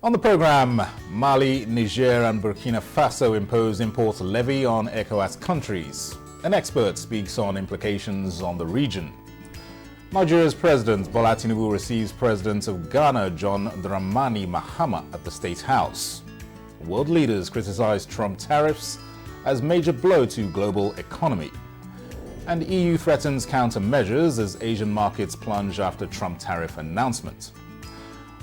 On the program, Mali, Niger and Burkina Faso impose import levy on ECOWAS countries. An expert speaks on implications on the region. Nigeria's President Bola Tinubu receives President of Ghana John Dramani Mahama at the State House. World leaders criticize Trump tariffs as major blow to global economy. And EU threatens countermeasures as Asian markets plunge after Trump tariff announcement.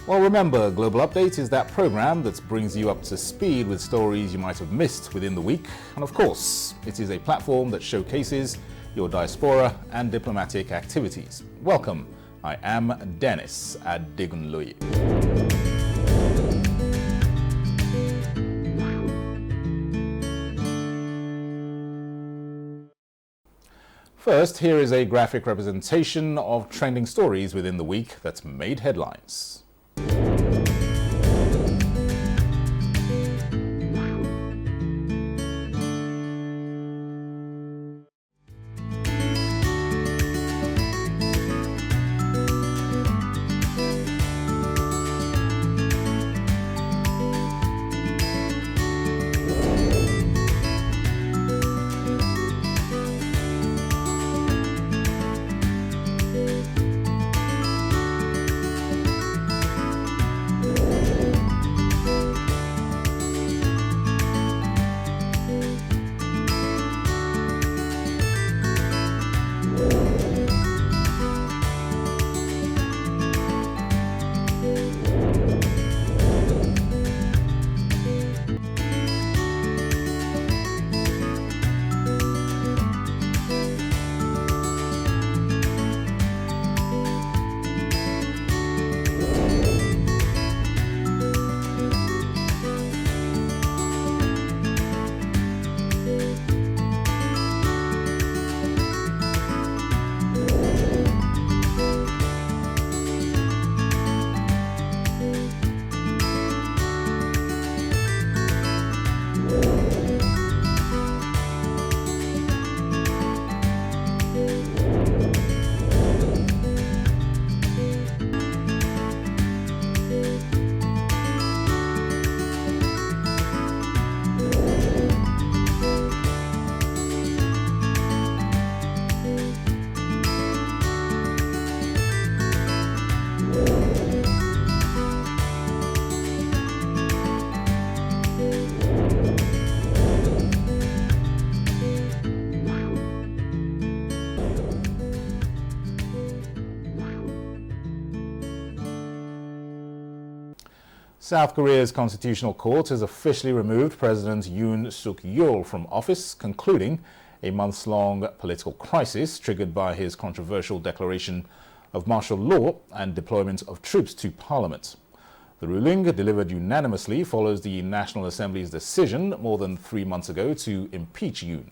Well, remember, Global Update is that program that brings you up to speed with stories you might have missed within the week. And of course, it is a platform that showcases your diaspora and diplomatic activities. Welcome. I am Dennis Adegunloye. First, here is a graphic representation of trending stories within the week that made headlines. South Korea's Constitutional Court has officially removed President Yoon Suk-yeol from office, concluding a months-long political crisis triggered by his controversial declaration of martial law and deployment of troops to parliament. The ruling, delivered unanimously, follows the National Assembly's decision more than 3 months ago to impeach Yoon.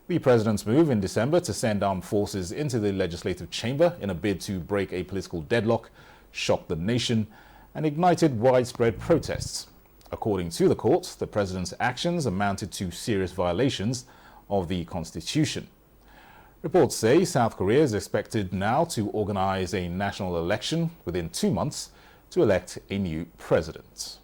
The president's move in December to send armed forces into the legislative chamber in a bid to break a political deadlock shocked the nation and ignited widespread protests. According to the court, the president's actions amounted to serious violations of the constitution. Reports say South Korea is expected now to organize a national election within 2 months to elect a new president.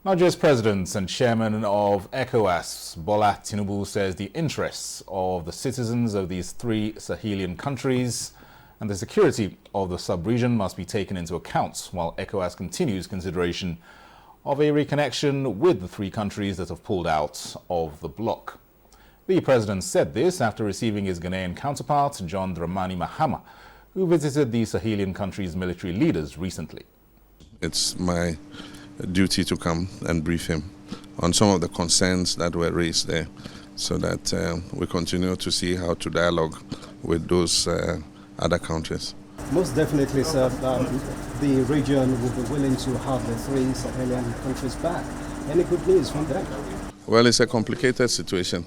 Nigeria's president and chairman of ECOWAS, Bola Tinubu, says the interests of the citizens of these three Sahelian countries and the security of the sub-region must be taken into account, while ECOWAS continues consideration of a reconnection with the three countries that have pulled out of the bloc. The president said this after receiving his Ghanaian counterpart, John Dramani Mahama, who visited the Sahelian countries' military leaders recently. It's my duty to come and brief him on some of the concerns that were raised there so that we continue to see how to dialogue with those other countries. Most definitely, sir. The region will be willing to have the three Sahelian countries back. Any good news from them? Well, it's a complicated situation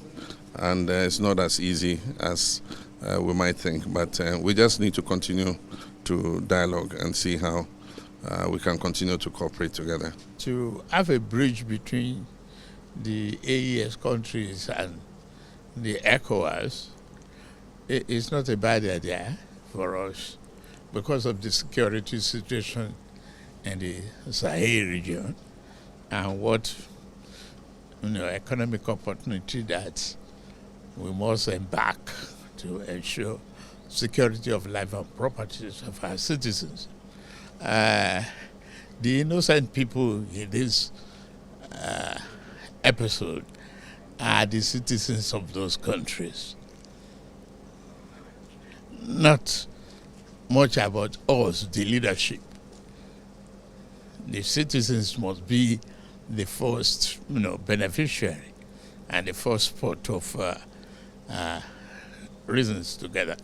and it's not as easy as we might think, but we just need to continue to dialogue and see how we can continue to cooperate together. To have a bridge between the AES countries and the ECOWAS is not a bad idea for us because of the security situation in the Sahel region and what economic opportunity that we must embark to ensure security of life and properties of our citizens. The innocent people in this episode are the citizens of those countries. Not much about us, the leadership. The citizens must be the first, beneficiary and the first part of reasons together.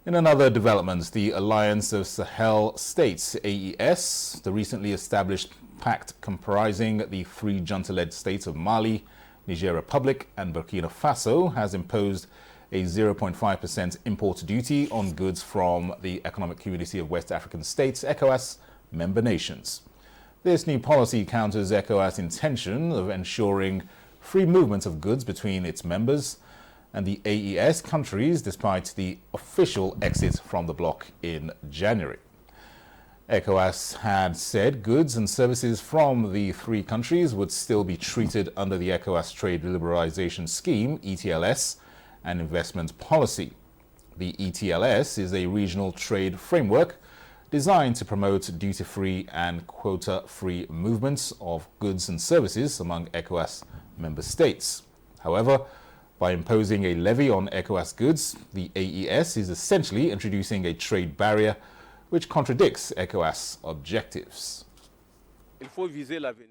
In another development, the Alliance of Sahel States, AES, the recently established pact comprising the three junta-led states of Mali, Niger Republic and Burkina Faso, has imposed a 0.5% import duty on goods from the Economic Community of West African States, ECOWAS, member nations. This new policy counters ECOWAS' intention of ensuring free movement of goods between its members and the AES countries, despite the official exit from the bloc in January. ECOWAS had said goods and services from the three countries would still be treated under the ECOWAS Trade Liberalization Scheme, ETLS, and investment policy. The ETLS is a regional trade framework designed to promote duty-free and quota-free movements of goods and services among ECOWAS member states. However, by imposing a levy on ECOWAS goods, the AES is essentially introducing a trade barrier which contradicts ECOWAS objectives.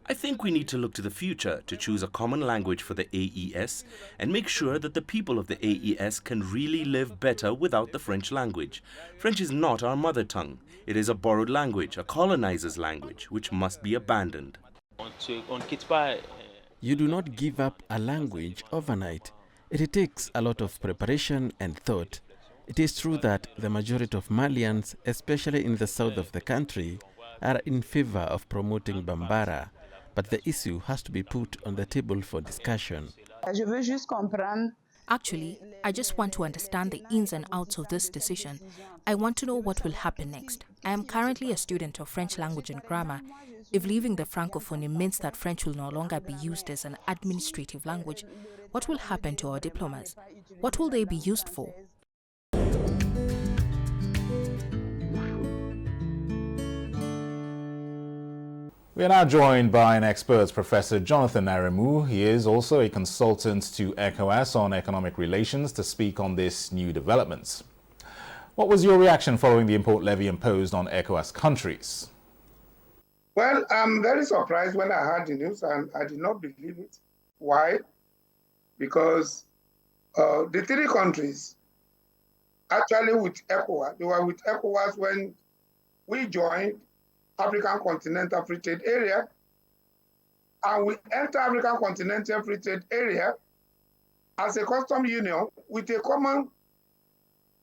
I think we need to look to the future to choose a common language for the AES and make sure that the people of the AES can really live better without the French language. French is not our mother tongue. It is a borrowed language, a colonizer's language, which must be abandoned. You do not give up a language overnight. It takes a lot of preparation and thought. It is true that the majority of Malians, especially in the south of the country, are in favor of promoting Bambara, but the issue has to be put on the table for discussion. Actually, I just want to understand the ins and outs of this decision. I want to know what will happen next. I am currently a student of French language and grammar. If leaving the Francophonie means that French will no longer be used as an administrative language, what will happen to our diplomas? What will they be used for? We are now joined by an expert, Professor Jonathan Aremu. He is also a consultant to ECOWAS on economic relations to speak on this new development. What was your reaction following the import levy imposed on ECOWAS countries? Well, I'm very surprised when I heard the news, and I did not believe it. Why? Because the three countries, actually with ECOWAS, they were with ECOWAS when we joined African Continental Free Trade Area, and we enter African Continental Free Trade Area as a custom union with a common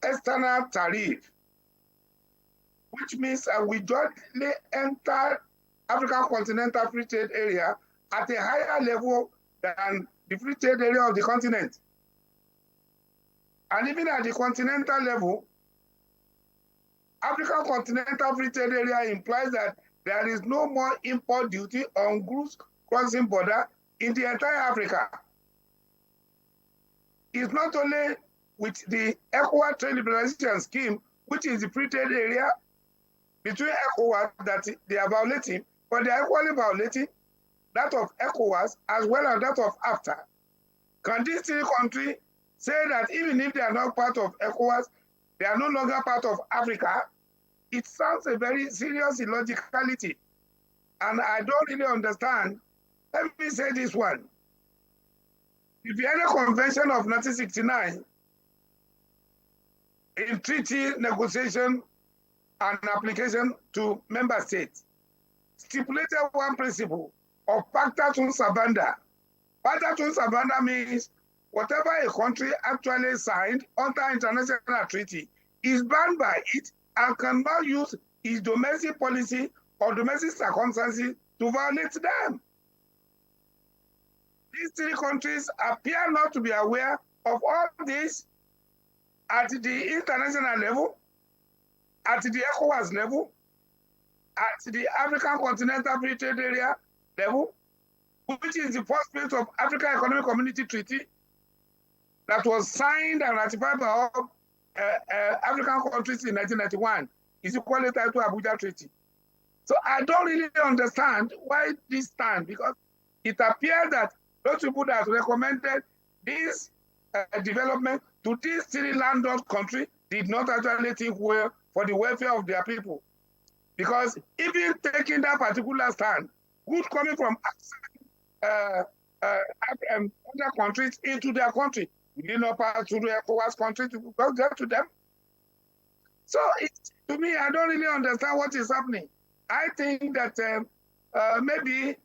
external tariff, which means we jointly enter African Continental Free Trade Area at a higher level than the free trade area of the continent. And even at the continental level, African Continental Free Trade Area implies that there is no more import duty on goods crossing border in the entire Africa. It's not only with the ECOWAS Trade Liberalization Scheme, which is the free trade area between ECOWAS that they are violating, but they are equally violating that of ECOWAS as well as that of AFTA. Can these three countries say that even if they are not part of ECOWAS, they are no longer part of Africa? It sounds a very serious illogicality. And I don't really understand. Let me say this one. The Vienna Convention of 1969, in treaty negotiation and application to member states, stipulated one principle of pacta sunt servanda. Pacta sunt servanda means whatever a country actually signed under international treaty is bound by it and cannot use its domestic policy or domestic circumstances to violate them. These three countries appear not to be aware of all this at the international level, at the ECOWAS level, at the African Continental Free Trade Area level, which is the first phase of African Economic Community Treaty that was signed and ratified by all African countries in 1991. Is equally tied to Abuja Treaty. So I don't really understand why this stand, because it appears that those people that recommended this development to these three landlocked countries did not actually think well for the welfare of their people. Because even taking that particular stand, goods coming from other countries into their country, we did not pass through the ECOWAS country to go get to them. So to me, I don't really understand what is happening. I think that maybe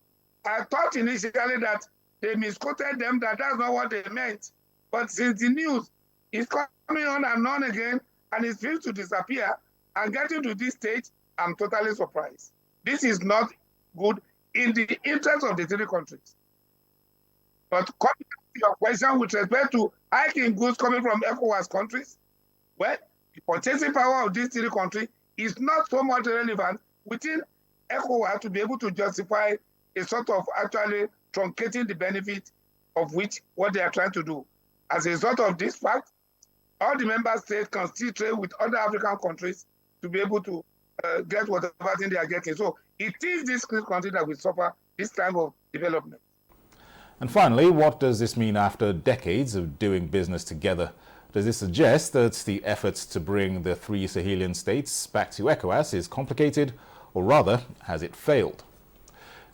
I thought initially that they misquoted them, that's not what they meant. But since the news is coming on and on again, and it seems to disappear, and getting to this stage, I'm totally surprised. This is not good in the interest of the three countries. But coming to your question with respect to hiking goods coming from ECOWAS countries, well, the purchasing power of these three countries is not so much relevant within ECOWAS to be able to justify a sort of actually truncating the benefit of which what they are trying to do. As a result of this fact, all the member states can still trade with other African countries to be able to get whatever thing they are getting. So it is this country that will suffer this type of development. And finally, what does this mean after decades of doing business together? Does this suggest that the efforts to bring the three Sahelian states back to ECOWAS is complicated, or rather, has it failed?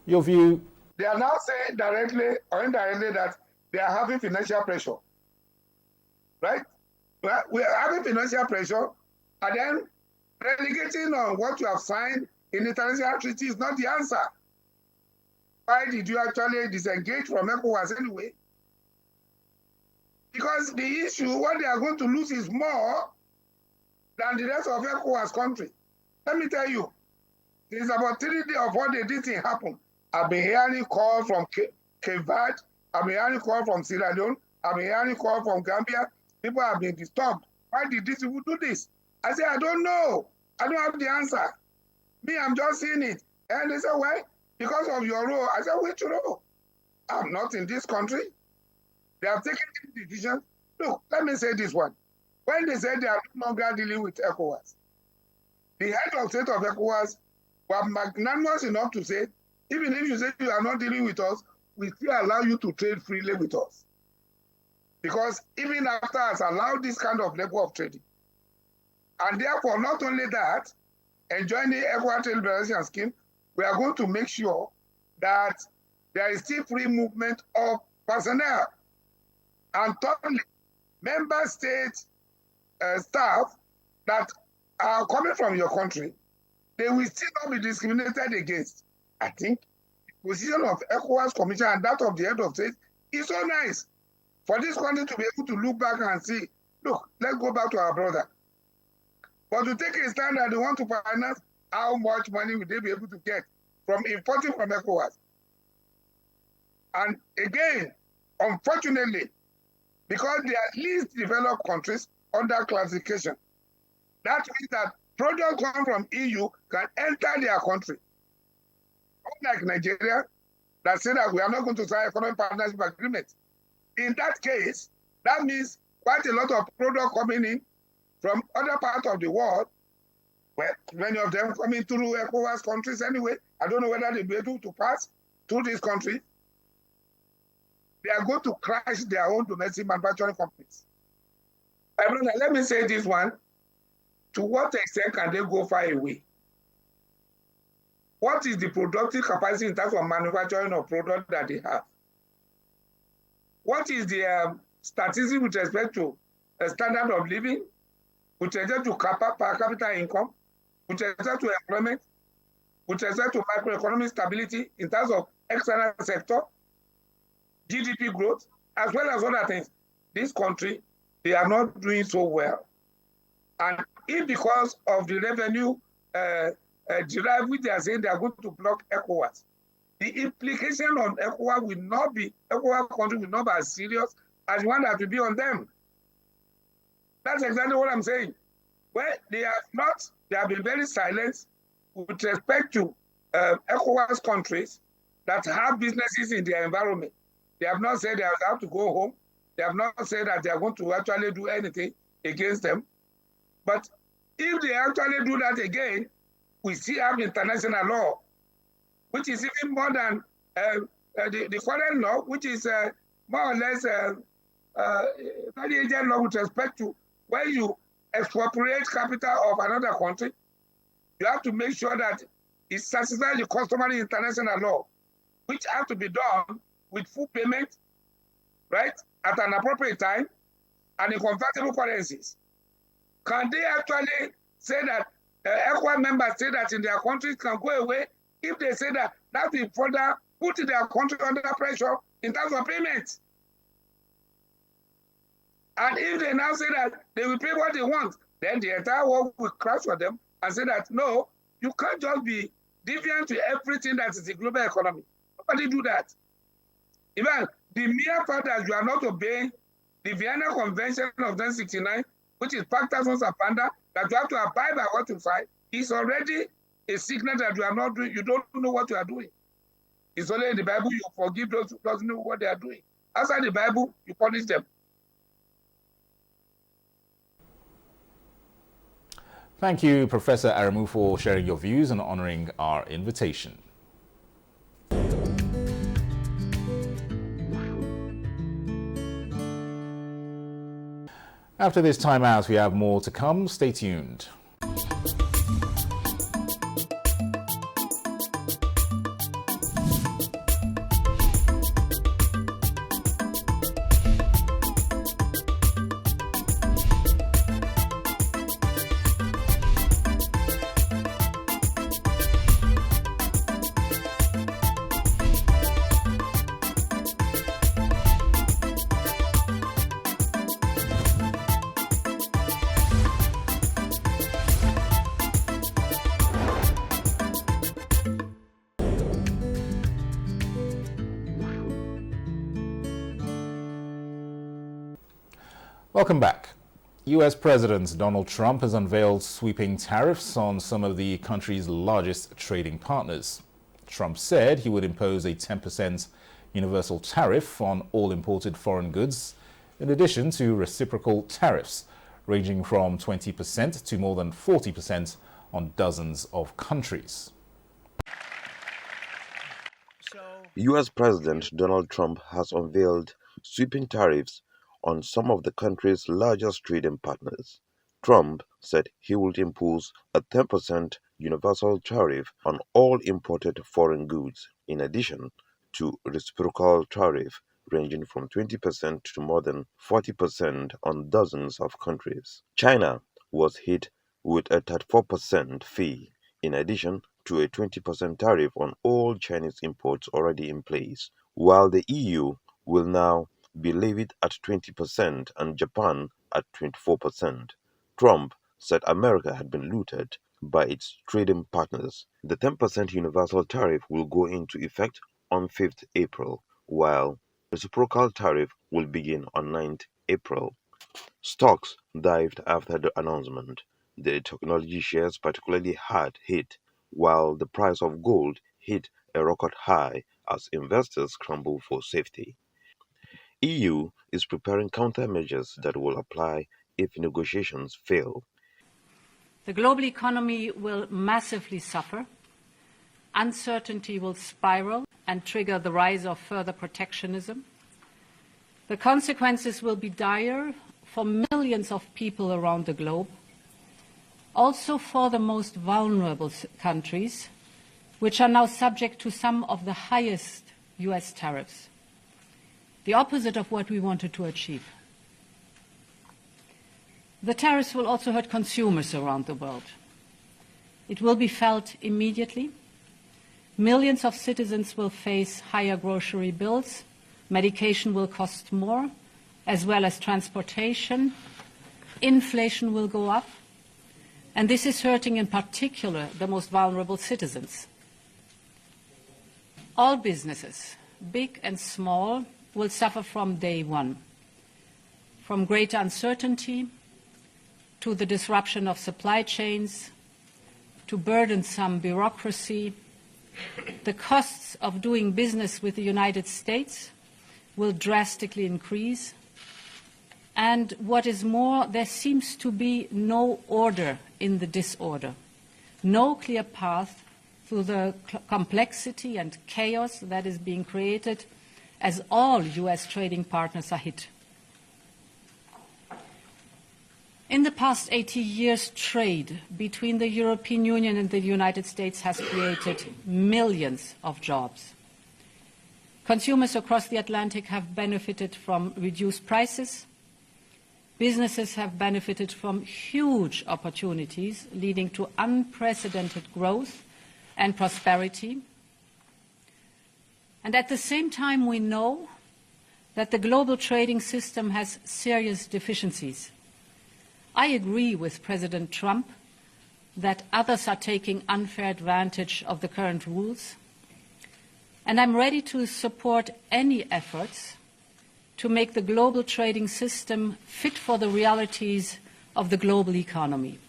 Your view? They are now saying directly or indirectly that they are having financial pressure, right? Well, we are having financial pressure, and then relegating on what you have signed in international treaty is not the answer. Why did you actually disengage from ECOWAS anyway? Because the issue, what they are going to lose is more than the rest of ECOWAS country. Let me tell you, it's about 3 days of what they did happen. I've been hearing calls from Cape Verde, I've been hearing calls from Sierra Leone, I've been hearing calls from Gambia. People have been disturbed. Why did these people do this? I say, I don't know. I don't have the answer. Me, I'm just seeing it. And they say, well, because of your role. I said, which role? I'm not in this country. They have taken the decision. Look, let me say this one. When they said they are no longer dealing with ECOWAS, the head of state of ECOWAS were magnanimous enough to say, even if you say you are not dealing with us, we still allow you to trade freely with us. Because even after us allowed this kind of level of trading, and therefore not only that, enjoying the ECOWAS trade liberalization scheme, we are going to make sure that there is still free movement of personnel. And thirdly, member state staff that are coming from your country, they will still not be discriminated against. I think the position of ECOWAS Commission and that of the head of state is so nice for this country to be able to look back and see, look, let's go back to our brother. But to take a stand that they want to finance, how much money will they be able to get from importing from ECOWAS? And again, unfortunately, because they are least developed countries under classification, that means that products come from EU can enter their country. Unlike Nigeria, that say that we are not going to sign economic partnership agreement. In that case, that means quite a lot of products coming in from other parts of the world, well, many of them coming through ECOWAS countries anyway. I don't know whether they'll be able to pass through this country. They are going to crash their own domestic manufacturing companies. Let me say this one. To what extent can they go far away? What is the productive capacity in terms of manufacturing of product that they have? What is the statistic with respect to a standard of living, with respect to per capita income, with respect to employment, with respect to macroeconomic stability in terms of external sector, GDP growth, as well as other things? This country, they are not doing so well. And if because of the revenue derived, which they are saying they are going to block ECOWAS, the implication on ECOWAS will not be, ECOWAS country will not be as serious as one that will be on them. That's exactly what I'm saying. Well, they have not they have been very silent with respect to ECOWAS countries that have businesses in their environment. They have not said they have to go home. They have not said that they are going to actually do anything against them. But if they actually do that again, we still have international law, which is even more than the foreign law, which is more or less very agent law with respect to when you expropriate capital of another country. You have to make sure that it satisfies the customary international law, which have to be done with full payment, right, at an appropriate time, and in convertible currencies. Can they actually say that ECOWAS members say that in their countries can go away if they say that that will further put their country under pressure in terms of payments? And if they now say that they will pay what they want, then the entire world will crash for them and say that, no, you can't just be deviant to everything that is the global economy. Nobody do that. Even the mere fact that you are not obeying the Vienna Convention of 1969, which is Pacta Sunt Servanda, that you have to abide by what you sign, is already a signal that you are not doing. You don't know what you are doing. It's only in the Bible you forgive those who don't know what they are doing. Outside the Bible, you punish them. Thank you, Professor Aremu, for sharing your views and honoring our invitation. After this time out, we have more to come. Stay tuned. Welcome back. U.S. President Donald Trump has unveiled sweeping tariffs on some of the country's largest trading partners. Trump said he would impose a 10% universal tariff on all imported foreign goods, in addition to reciprocal tariffs ranging from 20% to more than 40% on dozens of countries. U.S. President Donald Trump has unveiled sweeping tariffs on some of the country's largest trading partners. Trump said he would impose a 10% universal tariff on all imported foreign goods, in addition to reciprocal tariff ranging from 20% to more than 40% on dozens of countries. China was hit with a 34% fee, in addition to a 20% tariff on all Chinese imports already in place, while the EU will now be levied at 20% and Japan at 24%. Trump said America had been looted by its trading partners. The 10% universal tariff will go into effect on 5th April, while reciprocal tariff will begin on 9th April. Stocks dived after the announcement. The technology shares particularly hard hit, while the price of gold hit a record high as investors scramble for safety. EU is preparing countermeasures that will apply if negotiations fail. The global economy will massively suffer. Uncertainty will spiral and trigger the rise of further protectionism. The consequences will be dire for millions of people around the globe, also for the most vulnerable countries, which are now subject to some of the highest US tariffs. The opposite of what we wanted to achieve. The tariffs will also hurt consumers around the world. It will be felt immediately. Millions of citizens will face higher grocery bills. Medication will cost more, as well as transportation. Inflation will go up. And this is hurting in particular the most vulnerable citizens. All businesses, big and small, will suffer from day one, from greater uncertainty to the disruption of supply chains, to burdensome bureaucracy, the costs of doing business with the United States will drastically increase. And what is more, there seems to be no order in the disorder, no clear path through the complexity and chaos that is being created as all US trading partners are hit. In the past 80 years, trade between the European Union and the United States has created millions of jobs. Consumers across the Atlantic have benefited from reduced prices. Businesses have benefited from huge opportunities, leading to unprecedented growth and prosperity. And at the same time, we know that the global trading system has serious deficiencies. I agree with President Trump that others are taking unfair advantage of the current rules, and I'm ready to support any efforts to make the global trading system fit for the realities of the global economy.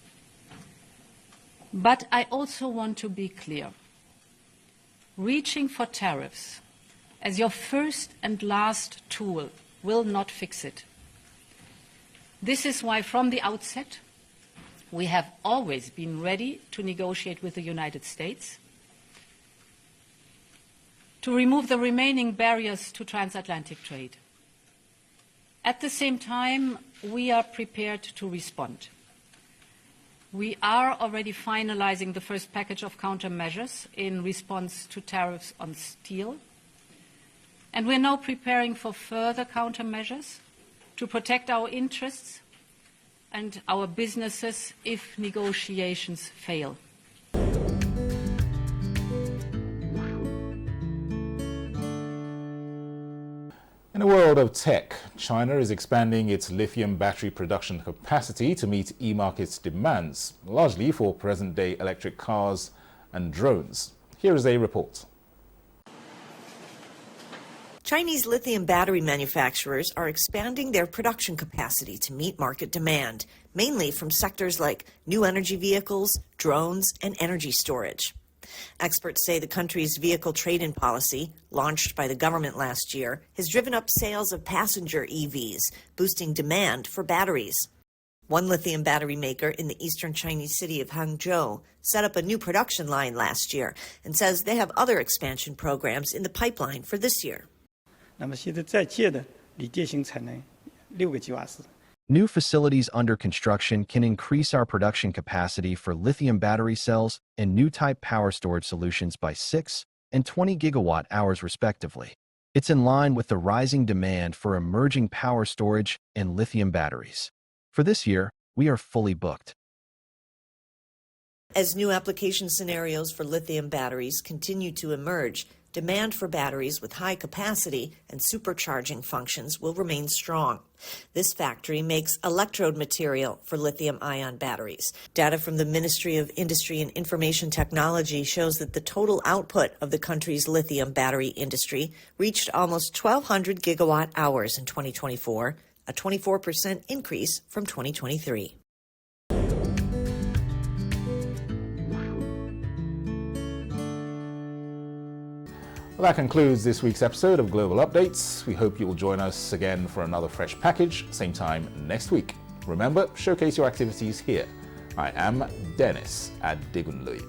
But I also want to be clear. Reaching for tariffs as your first and last tool will not fix it. This is why, from the outset, we have always been ready to negotiate with the United States to remove the remaining barriers to transatlantic trade. At the same time, we are prepared to respond. We are already finalizing the first package of countermeasures in response to tariffs on steel, and we're now preparing for further countermeasures to protect our interests and our businesses if negotiations fail. In a world of tech, China is expanding its lithium battery production capacity to meet e-market's demands, largely for present-day electric cars and drones. Here is a report. Chinese lithium battery manufacturers are expanding their production capacity to meet market demand, mainly from sectors like new energy vehicles, drones, and energy storage. Experts say the country's vehicle trade-in policy, launched by the government last year, has driven up sales of passenger EVs, boosting demand for batteries. One lithium battery maker in the eastern Chinese city of Hangzhou set up a new production line last year and says they have other expansion programs in the pipeline for this year. New facilities under construction can increase our production capacity for lithium battery cells and new type power storage solutions by 6 and 20 gigawatt hours respectively. It's in line with the rising demand for emerging power storage and lithium batteries. For this year, we are fully booked. As new application scenarios for lithium batteries continue to emerge, demand for batteries with high capacity and supercharging functions will remain strong. This factory makes electrode material for lithium-ion batteries. Data from the Ministry of Industry and Information Technology shows that the total output of the country's lithium battery industry reached almost 1,200 gigawatt hours in 2024, a 24% increase from 2023. Well, that concludes this week's episode of Global Updates. We hope you will join us again for another fresh package, same time next week. Remember, showcase your activities here. I am Dennis at Digunlui.